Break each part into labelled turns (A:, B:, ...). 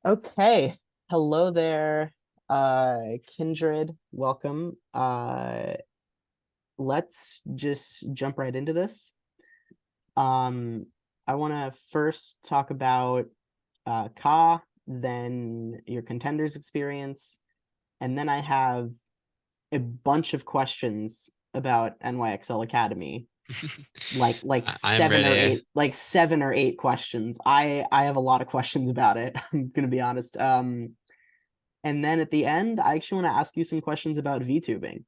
A: Okay. Hello there, Kindred. Welcome. Let's just jump right into this. Um, I want to first talk about Ka, then your Contenders experience, and then I have a bunch of questions about NYXL Academy. Like
B: I'm ready.
A: seven or eight questions. I have a lot of questions about it. I'm gonna be honest. And then at the end, I actually want to ask you some questions about VTubing.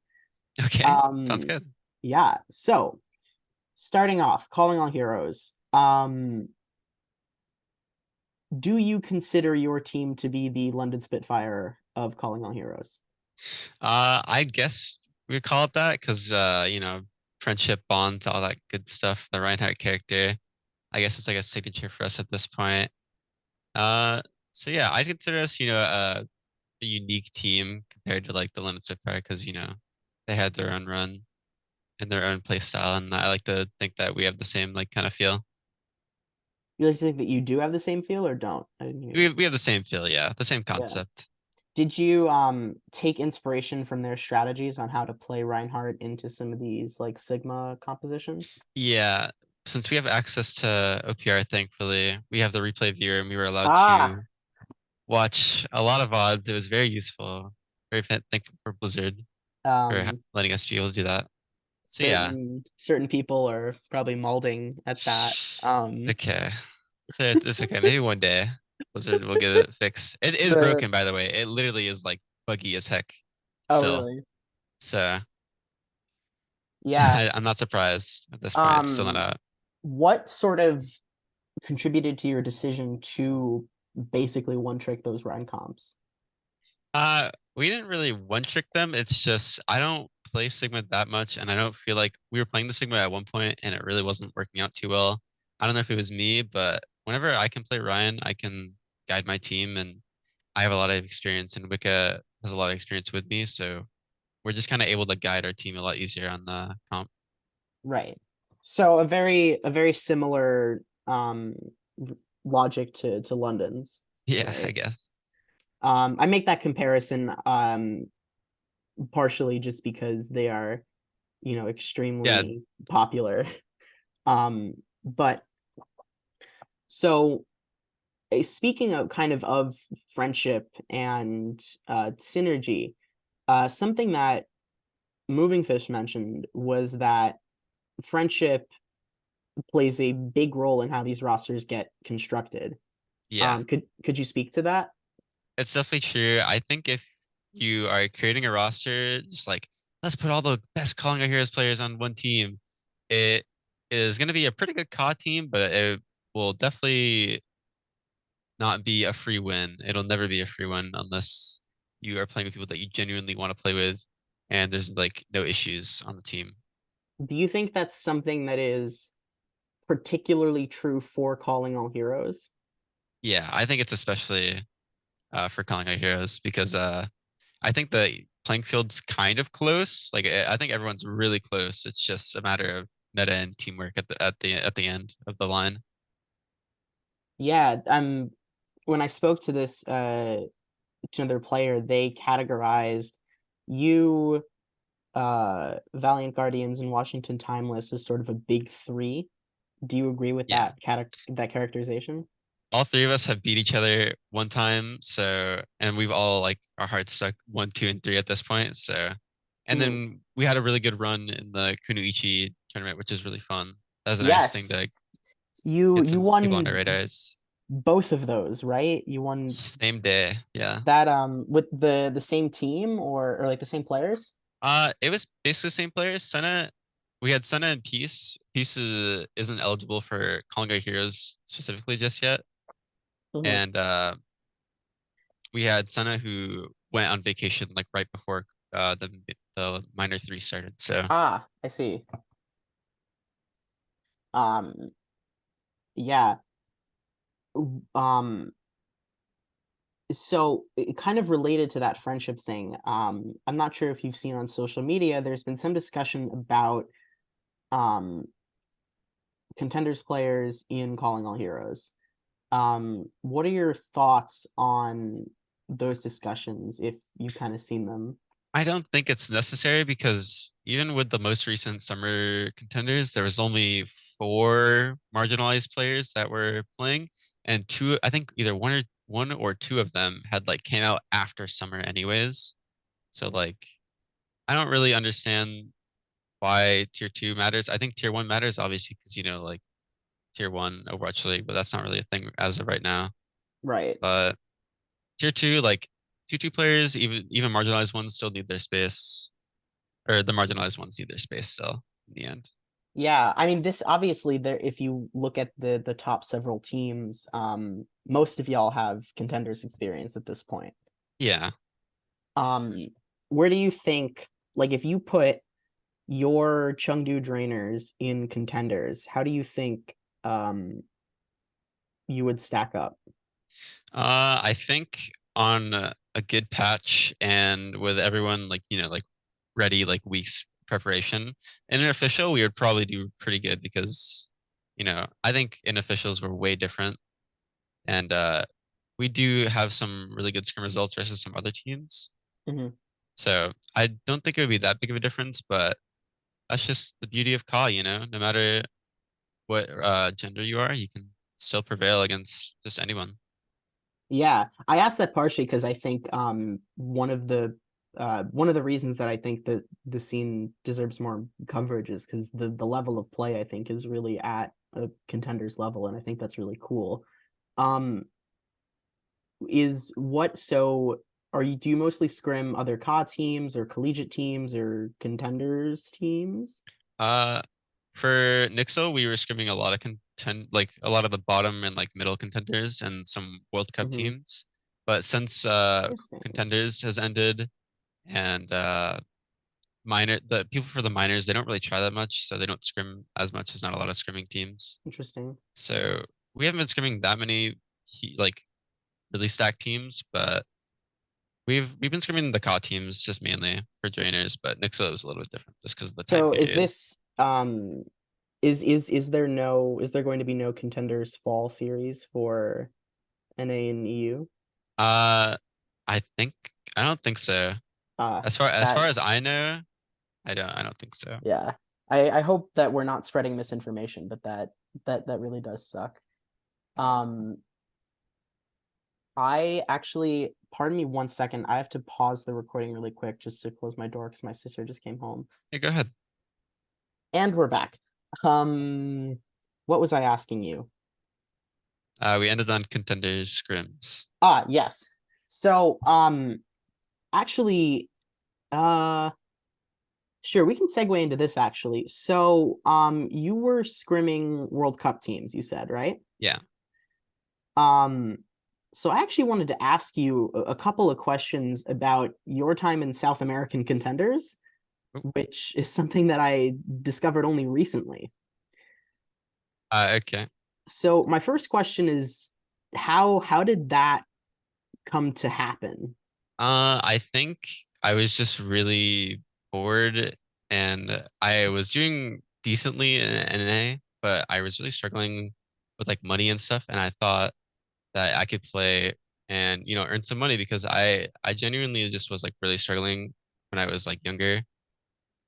B: Okay, sounds
A: Um,
B: good.
A: yeah. So starting off, calling all heroes. Do you consider your team to be the London Spitfire of calling all heroes?
B: I guess we call it that because friendship bonds, all that good stuff. The Reinhardt character, I guess it's like a signature for us at this point. Uh, so yeah, I'd consider us, a unique team compared to like the London Spitfire because they had their own run and their own play style, and I like to think that we have the same like kind of feel.
A: You like to think that you do have the same feel or don't? I didn't hear
B: We
A: you.
B: we have the same feel, yeah, the same
A: Yeah.
B: concept.
A: Did you take inspiration from their strategies on how to play Reinhardt into some of these like Sigma compositions?
B: Yeah, since we have access to OPR, thankfully, we have the replay viewer and we were allowed
A: Ah,
B: to watch a lot of VODs. It was very useful. Very thankful for Blizzard for
A: um,
B: letting us be able to do that. So yeah,
A: certain people are probably malding at that.
B: okay. It's okay. Maybe one day Blizzard will get it fixed. It is
A: The
B: broken, by the way. It literally is like buggy as heck
A: Oh,
B: still.
A: really?
B: So
A: Yeah.
B: I'm not surprised at this point. It's still not
A: Um,
B: out.
A: what sort of contributed to your decision to basically one trick those Rhine comps?
B: We didn't really one trick them. It's just I don't play Sigma that much, and I don't feel like we were playing the Sigma at one point, and it really wasn't working out too well. I don't know if it was me, but whenever I can play Ryan, I can guide my team, and I have a lot of experience, and Wicca has a lot of experience with me, so we're just kind of able to guide our team a lot easier on the comp.
A: Right. So a very similar logic to London's,
B: Yeah, I
A: right?
B: guess.
A: I make that comparison partially just because they are,
B: Yeah,
A: extremely popular. But so speaking of kind of friendship and synergy, something that Moving Fish mentioned was that friendship plays a big role in how these rosters get constructed.
B: yeah.
A: Could you speak to that?
B: It's definitely true. I think if you are creating a roster, just like let's put all the best Calling Our Heroes players on one team, it is going to be a pretty good COD team, but it will definitely not be a free win. It'll never be a free win unless you are playing with people that you genuinely want to play with, and there's like no issues on the team.
A: Do you think that's something that is particularly true for Calling All Heroes?
B: Yeah, I think it's especially for Calling Our Heroes because I think the playing field's kind of close. Like I think everyone's really close. It's just a matter of meta and teamwork at the end of the line.
A: Yeah, when I spoke to this to another player, they categorized you, Valiant Guardians, and Washington Timeless as sort of a big three. Do you agree with
B: Yeah.
A: that characterization?
B: All three of us have beat each other one time, so and we've all like our hearts stuck one, two, and three at this point. So and
A: Mhm.
B: then we had a really good run in the Kunoichi tournament, which is really fun. That was a nice thing
A: Yes,
B: to
A: you
B: get
A: you
B: some people on our
A: won
B: radars.
A: both of those, right? You won
B: Same day, yeah.
A: that with the same team or like the same players?
B: It was basically the same players. Senna, we had Senna and Peace. Peace isn't eligible for Congo Heroes specifically just yet,
A: Mhm.
B: and we had Senna who went on vacation like right before the minor three started. So
A: Ah, I see. Um, yeah. Um, so kind of related to that friendship thing. I'm not sure if you've seen on social media, there's been some discussion about um Contenders players in Calling All Heroes. What are your thoughts on those discussions if you kind of seen them?
B: I don't think it's necessary because even with the most recent summer contenders, there was only four marginalized players that were playing, and two, I think either one or two of them had like came out after summer anyways. So like I don't really understand why tier two matters. I think tier one matters obviously because like tier one Overwatch League, but that's not really a thing as of right now.
A: Right.
B: But tier two, like tier two players, even marginalized ones still need their space, or the marginalized ones need their space still in the end.
A: Yeah, I mean this obviously there if you look at the top several teams, most of y'all have contenders experience at this point.
B: Yeah.
A: Um, where do you think like if you put your Chengdu Drainers in contenders, how do you think you would stack up?
B: I think on a good patch and with everyone like like ready like weeks preparation in an official, we would probably do pretty good because I think in officials we're way different, and we do have some really good scrim results versus some other teams.
A: Mhm.
B: So I don't think it would be that big of a difference, but that's just the beauty of Ka, no matter what gender you are, you can still prevail against just anyone.
A: Yeah, I asked that partially because I think one of the reasons that I think that the scene deserves more coverage is because the level of play I think is really at a contenders level, and I think that's really cool. Um, is what so are you do you mostly scrim other COD teams or collegiate teams or contenders teams?
B: Uh, for Nixel, we were scrimming a lot of like a lot of the bottom and like middle contenders and some World Cup
A: Hmm.
B: teams. But since
A: Interesting.
B: contenders has ended and the people for the minors, they don't really try that much, so they don't scrim as much. There's not a lot of scrimming teams.
A: Interesting.
B: So we haven't been scrimming that many like really stacked teams, but we've been scrimming the CAW teams just mainly for drainers, but Nixel was a little bit different just because of the time
A: So is
B: period.
A: this is there going to be no contenders fall series for NA and EU?
B: Uh, I I don't think so.
A: Uh
B: As far
A: that
B: as I know, I don't think so.
A: yeah. I hope that we're not spreading misinformation, but that really does suck. Um I actually pardon me 1 second. I have to pause the recording really quick just to close my door because my sister just came home.
B: Yeah, go ahead.
A: And we're back. Um what was I asking you?
B: We ended on contenders scrims.
A: Yes. So actually uh sure, we can segue into this actually. So, you were scrimming World Cup teams, you said, right?
B: Yeah.
A: Um, so I actually wanted to ask you a couple of questions about your time in South American Contenders,
B: Oop.
A: which is something that I discovered only recently.
B: Okay.
A: So my first question is how did that come to happen?
B: I think I was just really bored and I was doing decently in NA, but I was really struggling with like money and stuff, and I thought that I could play and earn some money because I genuinely just was like really struggling when I was like younger.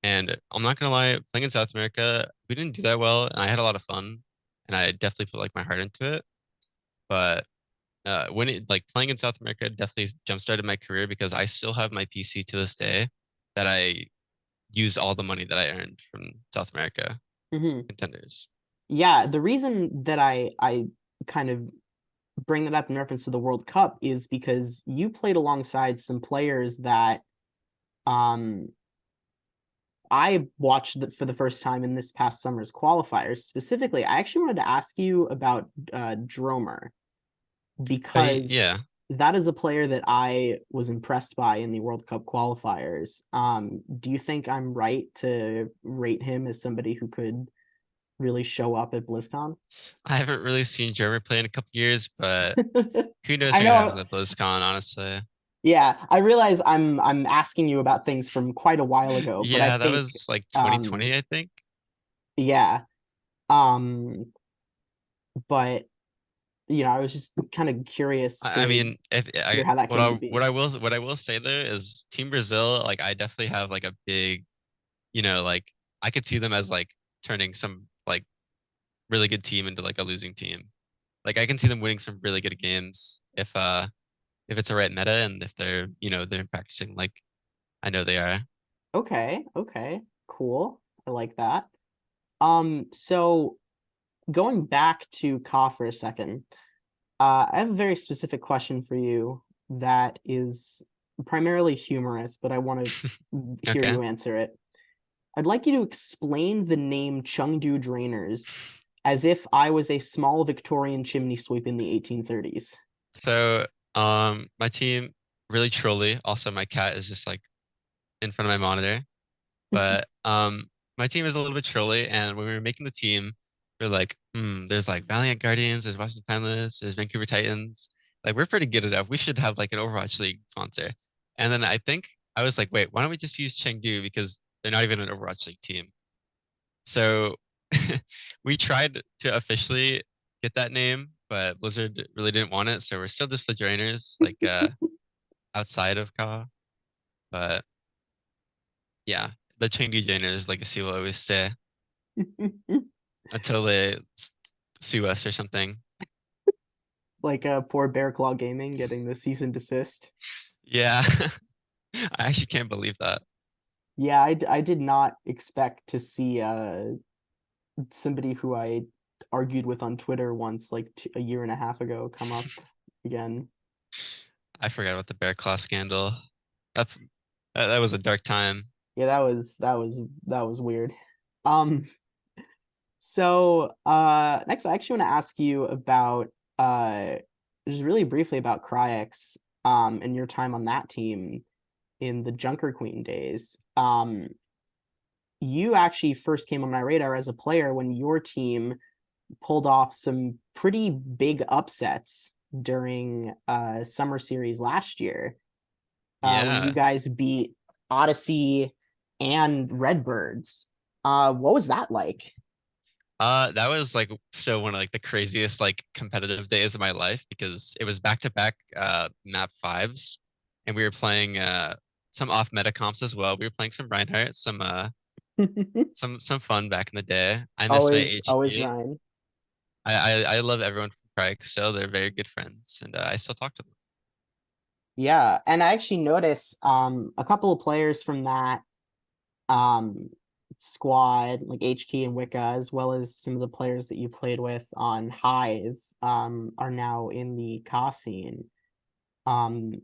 B: And I'm not gonna lie, playing in South America, we didn't do that well, and I had a lot of fun, and I definitely put like my heart into it. But when it like playing in South America definitely jump started my career because I still have my PC to this day that I used all the money that I earned from South America
A: Mhm.
B: contenders.
A: Yeah, the reason that I kind of bring that up in reference to the World Cup is because you played alongside some players that um I watched for the first time in this past summer's qualifiers. Specifically, I actually wanted to ask you about Dromer because
B: Yeah,
A: that is a player that I was impressed by in the World Cup qualifiers. Do you think I'm right to rate him as somebody who could really show up at BlizzCon?
B: I haven't really seen German play in a couple years, but who knows
A: I
B: what happens
A: know.
B: at BlizzCon, honestly.
A: Yeah, I realize I'm asking you about things from quite a while ago, but I
B: Yeah, that
A: think
B: was like
A: um
B: 2020, I think.
A: yeah. Um but I was just kind of curious
B: I
A: to
B: mean, if
A: hear
B: I
A: how that
B: what
A: came to
B: I
A: be.
B: what I will say there is Team Brazil, like I definitely have like a big, like I could see them as like turning some like really good team into like a losing team. Like I can see them winning some really good games if it's a right meta and if they're practicing like I know they are.
A: Okay, okay, cool. I like that. So going back to Ka for a second, I have a very specific question for you that is primarily humorous, but I want to hear
B: Okay.
A: you answer it. I'd like you to explain the name Chengdu Drainers as if I was a small Victorian chimney sweep in the 1830s.
B: So my team really trolly. Also my cat is just like in front of my monitor. But my team is a little bit trolly, and when we were making the team, we are like, there's like Valiant Guardians, there's Washington Timeless, there's Vancouver Titans. Like we're pretty good enough. We should have like an Overwatch League sponsor. And then I think I was like, wait, why don't we just use Chengdu because they're not even an Overwatch League team. So we tried to officially get that name, but Blizzard really didn't want it, so we're still just the Drainers, like outside of Ka. But yeah, the Chengdu Drainers legacy will always stay until they sue us or something.
A: Like poor Bear Claw Gaming getting the cease and desist.
B: Yeah, I actually can't believe that.
A: Yeah, I did not expect to see somebody who I argued with on Twitter once, like a year and a half ago, come up again.
B: I forgot about the Bear Claw scandal. That's that was a dark time.
A: Yeah, that was weird. Um, so next I actually want to ask you about just really briefly about Cryx and your time on that team in the Junker Queen days. You actually first came on my radar as a player when your team pulled off some pretty big upsets during summer series last year when you
B: Yeah.
A: guys beat Odyssey and Redbirds. What was that like?
B: That was like still one of like the craziest like competitive days of my life because it was back to back map fives, and we were playing some off meta comps as well. We were playing some Reinhardt, some fun back in the day. I miss my
A: Always
B: HG.
A: Ryan.
B: I love everyone from Prague still. They're very good friends, and I still talk to them.
A: Yeah, and I actually noticed a couple of players from that um squad, like HK and Wicca, as well as some of the players that you played with on Hive, are now in the Ka scene. Um,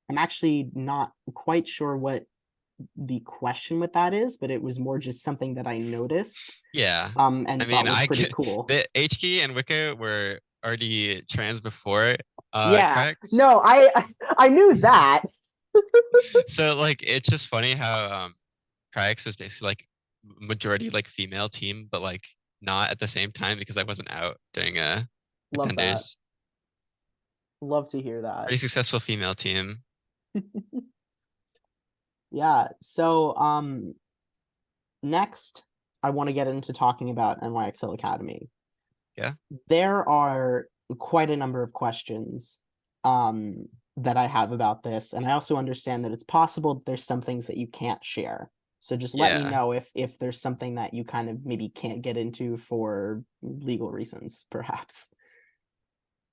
A: I'm actually not quite sure what the question with that is, but it was more just something that I noticed
B: Yeah, I
A: and
B: mean,
A: thought was
B: I
A: pretty
B: get
A: cool.
B: the HG and Wicca were already trans before
A: Yeah.
B: Cracks.
A: No, I knew that.
B: So like it's just funny how Cracks is basically like majority like female team, but like not at the same time because I wasn't out during
A: Love that.
B: Contenders.
A: Love to hear that.
B: Pretty successful female team.
A: Yeah. So next I want to get into talking about NYXL Academy.
B: Yeah.
A: There are quite a number of questions that I have about this, and I also understand that it's possible that there's some things that you can't share. So just let me
B: Yeah.
A: know if there's something that you kind of maybe can't get into for legal reasons, perhaps.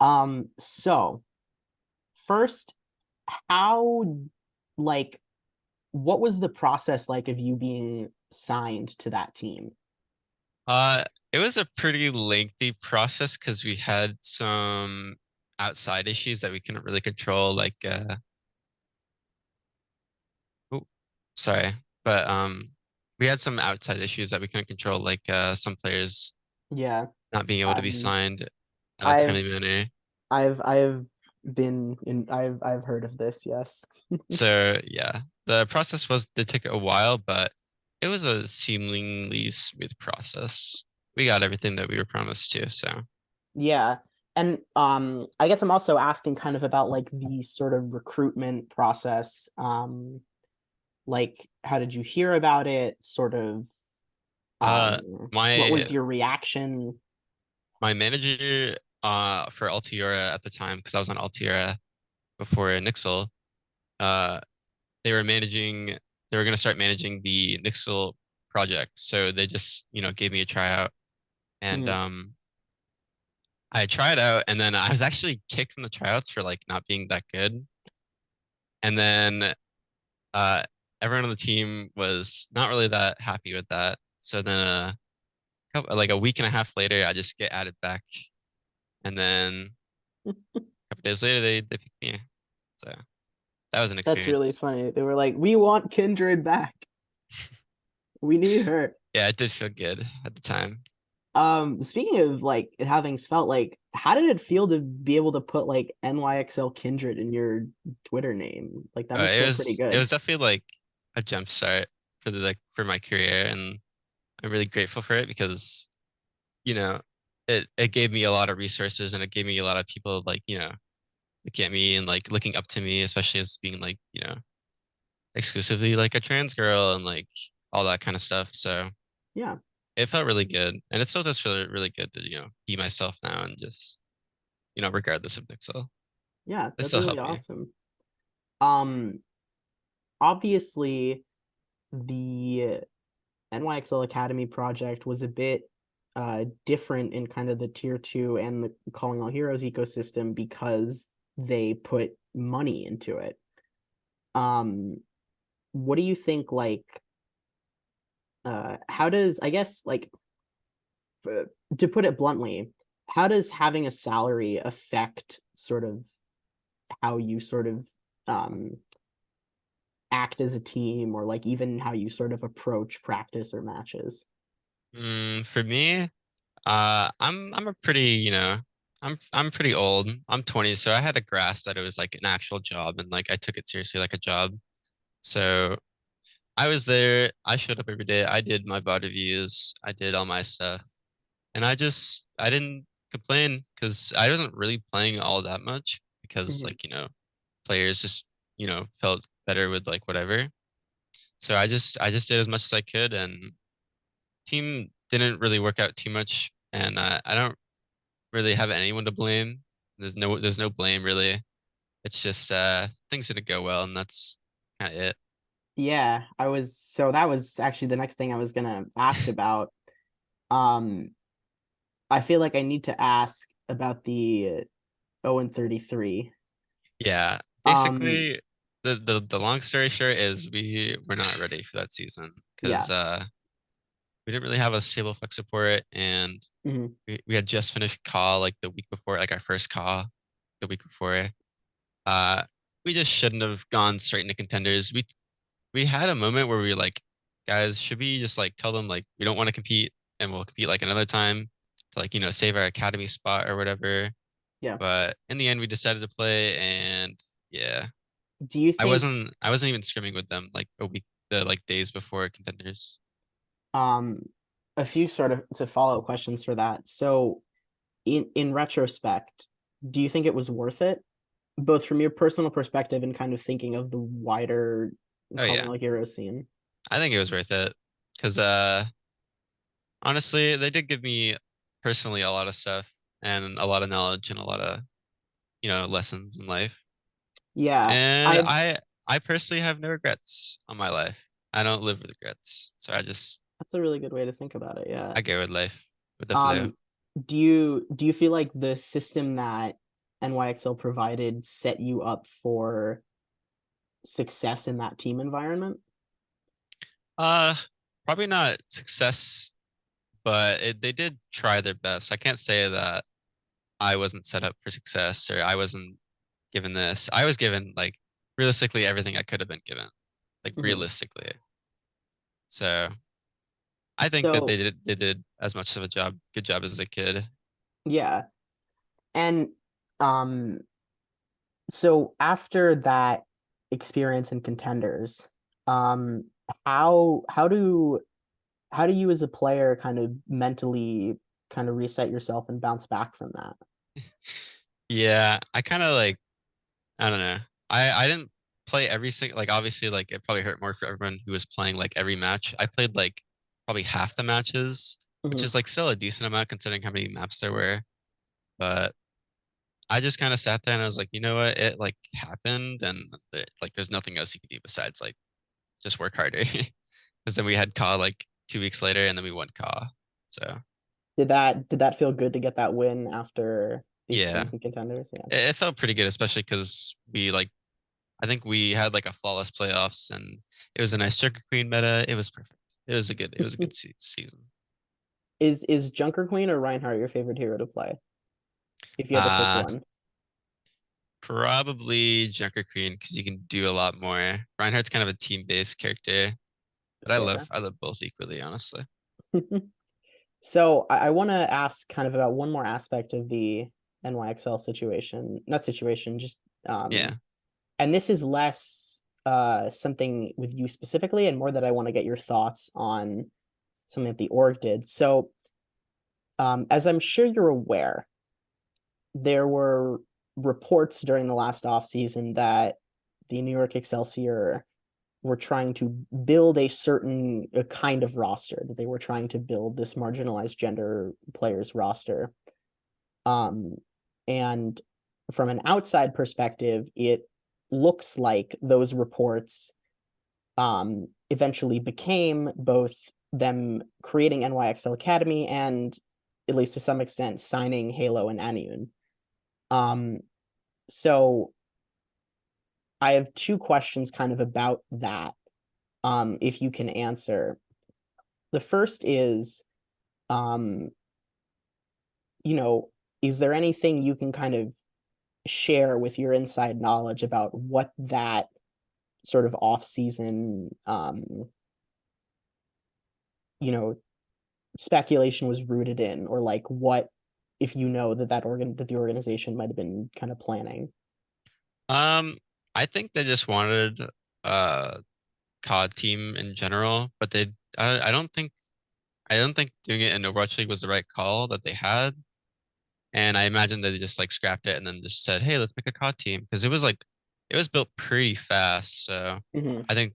A: So first, how like what was the process like of you being signed to that team?
B: Uh, it was a pretty lengthy process because we had some outside issues that we couldn't really control, like oh, sorry, but we had some outside issues that we couldn't control, like some players
A: Yeah.
B: not being able to be
A: Um
B: signed in a
A: I've
B: timely manner.
A: I've been in I've heard of this, yes.
B: So yeah, the process was did take a while, but it was a seemingly smooth process. We got everything that we were promised to, so.
A: Yeah. And I guess I'm also asking kind of about like the sort of recruitment process. Like how did you hear about it? Sort of
B: Uh,
A: what
B: my
A: was your reaction?
B: my manager for Altiora at the time, because I was on Altiora before Nixel, uh they were managing they were gonna start managing the Nixel project. So they just, gave me a tryout and
A: Mhm.
B: I tried out and then I was actually kicked from the tryouts for like not being that good. And then uh everyone on the team was not really that happy with that. So then like a week and a half later I just get added back. And then a couple days later they picked me. So that was an
A: That's really
B: experience.
A: funny. They were like, "We want Kindred back. We need her."
B: Yeah, it did feel good at the time.
A: Speaking of like how things felt, like how did it feel to be able to put like NYXL Kindred in your Twitter name? Like that must
B: It
A: feel pretty
B: was
A: good.
B: definitely like a jump start for for my career, and I'm really grateful for it because you know it gave me a lot of resources and it gave me a lot of people like looking at me and like looking up to me, especially as being like exclusively like a trans girl and like all that kind of stuff. So
A: Yeah,
B: it felt really good, and it still does feel really good to be myself now and just regardless of Pixel,
A: yeah,
B: it
A: that's
B: still
A: really
B: helped me.
A: awesome. Um, Obviously the NYXL Academy project was a bit different in kind of the tier two and the Calling All Heroes ecosystem because they put money into it. Um, what do you think? Like, how does I guess like to put it bluntly, how does having a salary affect sort of how you sort of um, act as a team, or like even how you sort of approach practice or matches?
B: For me, I'm a pretty, I'm pretty old. I'm 20, so I had to grasp that it was like an actual job and like I took it seriously like a job. So I was there, I showed up every day, I did my VOD reviews, I did all my stuff, and I didn't complain because I wasn't really playing all that much because
A: Mhm.
B: like, players just, felt better with like whatever. So I just did as much as I could and team didn't really work out too much and I don't really have anyone to blame. There's no blame really. It's just things didn't go well and that's kind of it.
A: Yeah, that was actually the next thing I was gonna ask about. Um, I feel like I need to ask about the 0 and 33.
B: Yeah,
A: Um,
B: basically the long story short is we were not ready for that season
A: yeah.
B: because we didn't really have a stable flex support and
A: Mhm.
B: we had just finished call like the week before, like our first call the week before. Uh we just shouldn't have gone straight into contenders. We had a moment where we were like, guys, should we just like tell them like we don't want to compete and we'll compete like another time to like, save our academy spot or whatever.
A: Yeah.
B: But in the end we decided to play and yeah.
A: Do you
B: I
A: think
B: wasn't I wasn't even scrimming with them like a week the like days before contenders.
A: um a few sort of to follow-up questions for that. So in retrospect, do you think it was worth it? Both from your personal perspective and kind of thinking of the wider
B: Oh
A: Calling
B: yeah.
A: All Heroes scene.
B: I think it was worth it. Cause honestly they did give me personally a lot of stuff and a lot of knowledge and a lot of, lessons in life.
A: Yeah,
B: And
A: I
B: I personally have no regrets on my life. I don't live with regrets. So
A: that's a really good way to think about it. Yeah.
B: I go with life with the flow.
A: Um, do you feel like the system that NYXL provided set you up for success in that team environment?
B: Uh Probably not success, but they did try their best. I can't say that I wasn't set up for success or I wasn't given this. I was given like realistically everything I could have been given. Like
A: Mhm.
B: realistically. So I think that
A: So
B: they did as much of a good job as they could.
A: yeah, and um, so after that experience in Contenders, um, how how do how do you as a player kind of mentally kind of reset yourself and bounce back from that?
B: Yeah, I kind of like I don't know. I didn't play every single like obviously like it probably hurt more for everyone who was playing like every match. I played like probably half the matches which
A: Mhm.
B: is like still a decent amount considering how many maps there were. But I just kind of sat there and I was like, you know what? It like happened, and like there's nothing else you can do besides like just work harder. Because then we had Ka like 2 weeks later, and then we won Ka. So
A: Did that feel good to get that win after the
B: yeah,
A: experience in Contenders? Yeah.
B: it felt pretty good, especially because we like I think we had like a flawless playoffs, and it was a nice Joker Queen meta. It was perfect. It was a good season.
A: Is Junker Queen or Reinhardt your favorite hero to play? If you had to pick
B: Uh
A: one.
B: Probably Joker Queen because you can do a lot more. Reinhardt's kind of a team-based character, but I love
A: Fair.
B: I love both equally, honestly.
A: So I want to ask kind of about one more aspect of the NYXL situation, not situation, just
B: Yeah.
A: and this is less something with you specifically and more that I want to get your thoughts on something that the org did. So as I'm sure you're aware, there were reports during the last offseason that the New York Excelsior were trying to build a kind of roster, that they were trying to build this marginalized gender players roster. Um, and from an outside perspective, it looks like those reports eventually became both them creating NYXL Academy and, at least to some extent, signing Halo and Anyun. Um, so I have two questions kind of about that, if you can answer. The first is, um, you know, is there anything you can kind of share with your inside knowledge about what that sort of off-season, you know, speculation was rooted in, or like what, if you know that the organization might have been kind of planning?
B: Um, I think they just wanted uh COD team in general, but I don't think doing it in Overwatch League was the right call that they had. And I imagine that they just like scrapped it and then just said, "Hey, let's make a COD team," because it was built pretty fast. So
A: Mm-hmm.
B: I think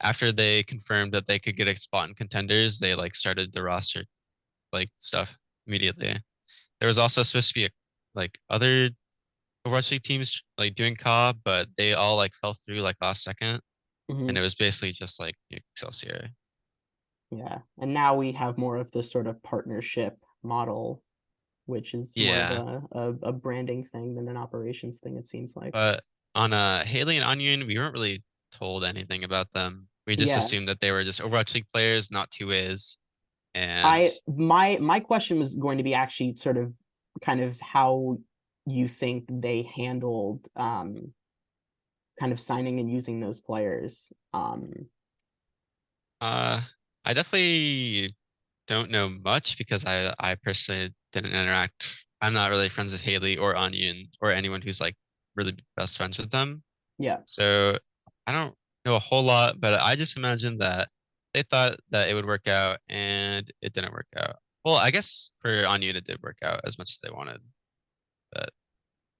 B: after they confirmed that they could get a spot in Contenders, they like started the roster like stuff immediately. There was also supposed to be like other Overwatch League teams like doing COD, but they all like fell through like last second, and
A: Mm-hmm.
B: it was basically just like Excelsior.
A: Yeah, and now we have more of this sort of partnership model, which is more of
B: Yeah,
A: a branding thing than an operations thing, it seems like.
B: but on Haley and Onion, we weren't really told anything about them. We just
A: Yeah,
B: assumed that they were just Overwatch League players, not two ways. And
A: my question was going to be actually sort of kind of how you think they handled kind of signing and using those players.
B: uh, I definitely don't know much because I personally didn't interact. I'm not really friends with Haley or Onion or anyone who's like really best friends with them.
A: Yeah.
B: So I don't know a whole lot, but I just imagine that they thought that it would work out and it didn't work out. Well, I guess for Onion it did work out as much as they wanted, but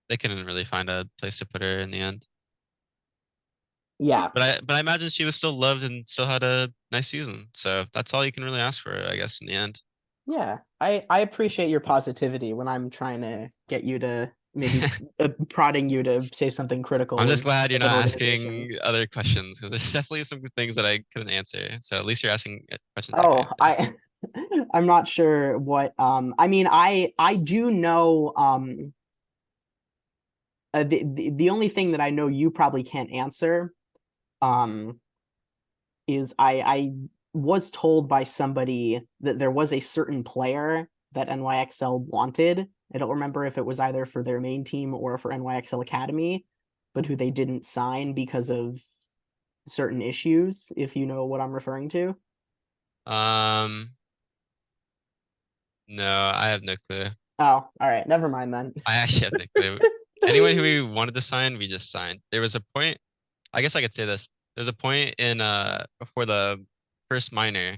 B: they couldn't really find a place to put her in the end.
A: Yeah.
B: But I imagine she was still loved and still had a nice season. So that's all you can really ask for, I guess, in the end.
A: Yeah, I appreciate your positivity when I'm trying to get you to maybe prodding you to say something
B: I'm
A: critical
B: just glad you're
A: of an
B: not
A: organization.
B: asking other questions because there's definitely some things that I couldn't answer. So at least you're asking questions I could
A: Oh,
B: answer.
A: I I'm not sure what I mean I do know the only thing that I know you probably can't answer um is I was told by somebody that there was a certain player that NYXL wanted. I don't remember if it was either for their main team or for NYXL Academy, but who they didn't sign because of certain issues, if you know what I'm referring to.
B: Um, no, I have no clue.
A: Oh, all right, never mind then.
B: I actually have no clue. Anyone who we wanted to sign, we just signed. There was a point, I guess I could say this. There's a point in before the first minor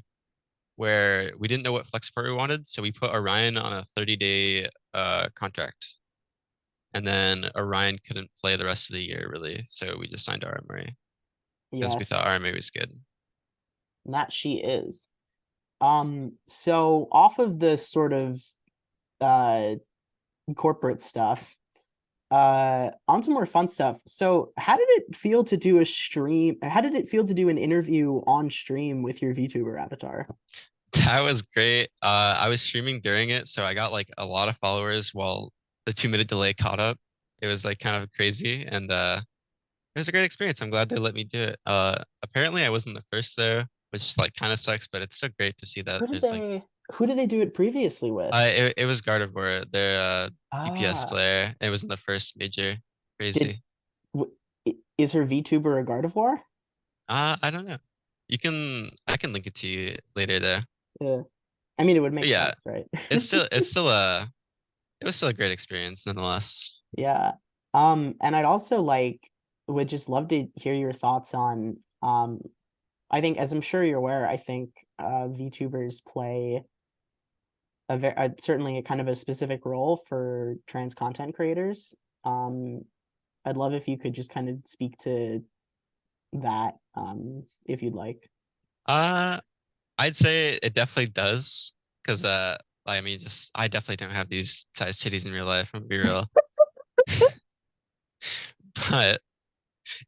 B: where we didn't know what flex part we wanted, so we put Orion on a 30-day contract. And then Orion couldn't play the rest of the year really, so we just signed RMA because we
A: Yes,
B: thought RMA was good.
A: that she is. So off of the sort of uh corporate stuff, on to more fun stuff. So how did it feel to do a stream? How did it feel to do an interview on stream with your VTuber avatar?
B: That was great. I was streaming during it, so I got like a lot of followers while the 2 minute delay caught up. It was like kind of crazy, and it was a great experience. I'm glad they let me do it. Apparently I wasn't the first though, which like kind of sucks, but it's still great to see that
A: Who did
B: there's like
A: who did they do it previously with?
B: it was Gardevoir, their DPS
A: Ah,
B: player. It was in the first major.
A: did
B: Crazy.
A: is her VTuber a Gardevoir?
B: I don't know. I can link it to you later there.
A: Yeah. I mean, it would
B: But
A: make
B: yeah,
A: sense, right?
B: it was still a great experience nonetheless.
A: Yeah. And I'd also would just love to hear your thoughts on I think as I'm sure you're aware, I think VTubers play certainly a kind of a specific role for trans content creators. Um, I'd love if you could just kind of speak to that, if you'd like.
B: Uh, I'd say it definitely does, because I mean, just I definitely don't have these size titties in real life. I'm gonna be real, but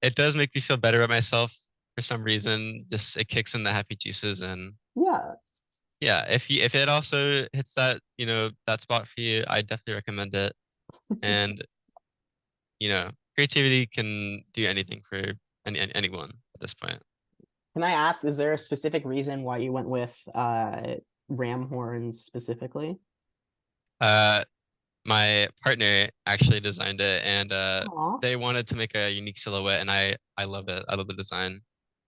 B: it does make me feel better about myself for some reason. Just it kicks in the happy juices, and
A: Yeah.
B: yeah, if it also hits that that spot for you, I definitely recommend it. And creativity can do anything for anyone at this point.
A: Can I ask, is there a specific reason why you went with ram horns specifically?
B: Uh, my partner actually designed it, and
A: Aw,
B: they wanted to make a unique silhouette, and I love it. I love the design.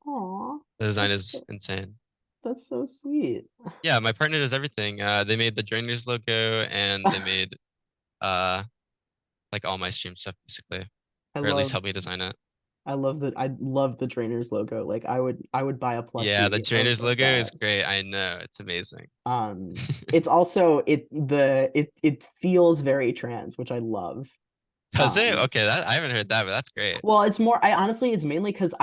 A: aw,
B: The design is insane.
A: that's so sweet.
B: Yeah, my partner does everything. They made the Drainers logo, and they made uh like all my stream stuff basically,
A: I
B: or at least
A: love
B: help me design it.
A: I love the trainers logo. Like I would buy a
B: Yeah, the
A: plushie
B: Drainers
A: of
B: logo is
A: that.
B: great. I know, it's amazing.
A: It's also it feels very trans, which I love.
B: Does it?
A: Um,
B: Okay, that I haven't heard that, but that's great.
A: well, it's more I honestly it's mainly because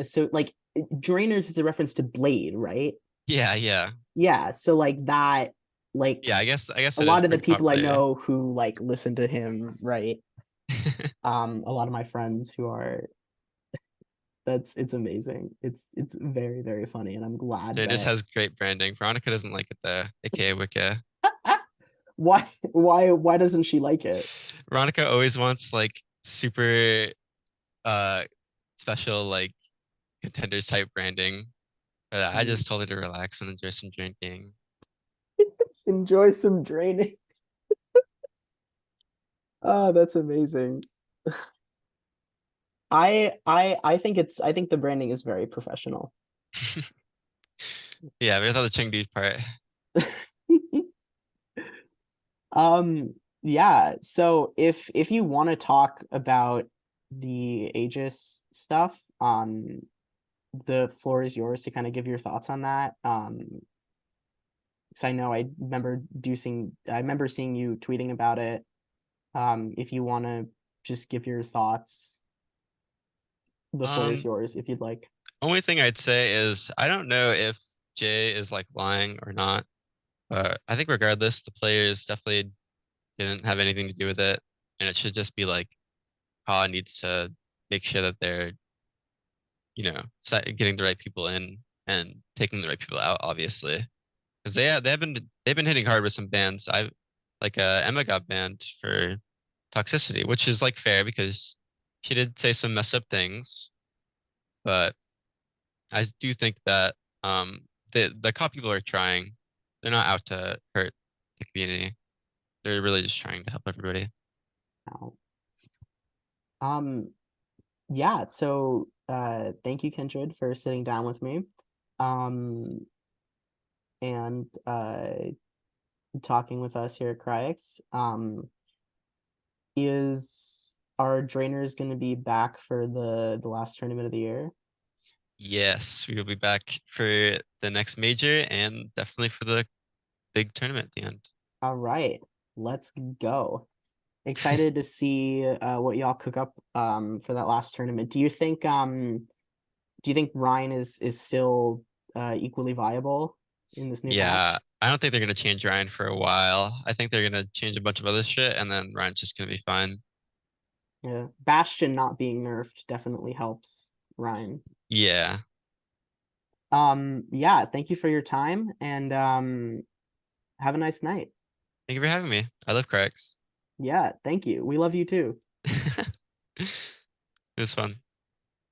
A: so like drainers is a reference to blade, right?
B: Yeah, yeah.
A: Yeah, so like that like
B: Yeah, I guess
A: a
B: it is
A: lot of the
B: pretty
A: people I
B: popular.
A: know who like listen to him, right? A lot of my friends who are that's it's amazing. It's very, very funny, and I'm glad
B: Drainers
A: that
B: has great branding. Veronica doesn't like it though, aka Wicca.
A: why doesn't she like it?
B: Veronica always wants like super uh special like contenders type branding. But I
A: Mm.
B: just told her to relax and enjoy some drinking.
A: Enjoy some draining. Oh, that's amazing. I think the branding is very professional.
B: Yeah, without the Chengdu part.
A: Yeah, so if you want to talk about the Aegis stuff, the floor is yours to kind of give your thoughts on that. Because I know I remember seeing you tweeting about it. If you want to just give your thoughts, the floor is
B: Um,
A: yours if you'd like.
B: Only thing I'd say is I don't know if Jay is like lying or not, but I think regardless, the players definitely didn't have anything to do with it, and it should just be like Ka needs to make sure that they're getting the right people in and taking the right people out, obviously, because they've been hitting hard with some bans. I like Emma got banned for toxicity, which is like fair because she did say some messed up things, but I do think that the COP people are trying. They're not out to hurt the community. They're really just trying to help everybody.
A: Now, um, yeah. So, thank you, Kindred, for sitting down with me, um, and talking with us here at Cryx. Is our drainers going to be back for the last tournament of the year?
B: Yes, we will be back for the next major and definitely for the big tournament at the end.
A: All right, let's go. Excited to see what y'all cook up for that last tournament. Do you think Ryan is still equally viable? in this new
B: Yeah,
A: patch.
B: I don't think they're gonna change Ryan for a while. I think they're gonna change a bunch of other shit, and then Ryan's just gonna be fine.
A: Yeah, Bastion not being nerfed definitely helps Ryan.
B: Yeah.
A: Yeah, thank you for your time and have a nice night.
B: Thank you for having me. I love cracks.
A: Yeah, thank you. We love you too.
B: It was fun.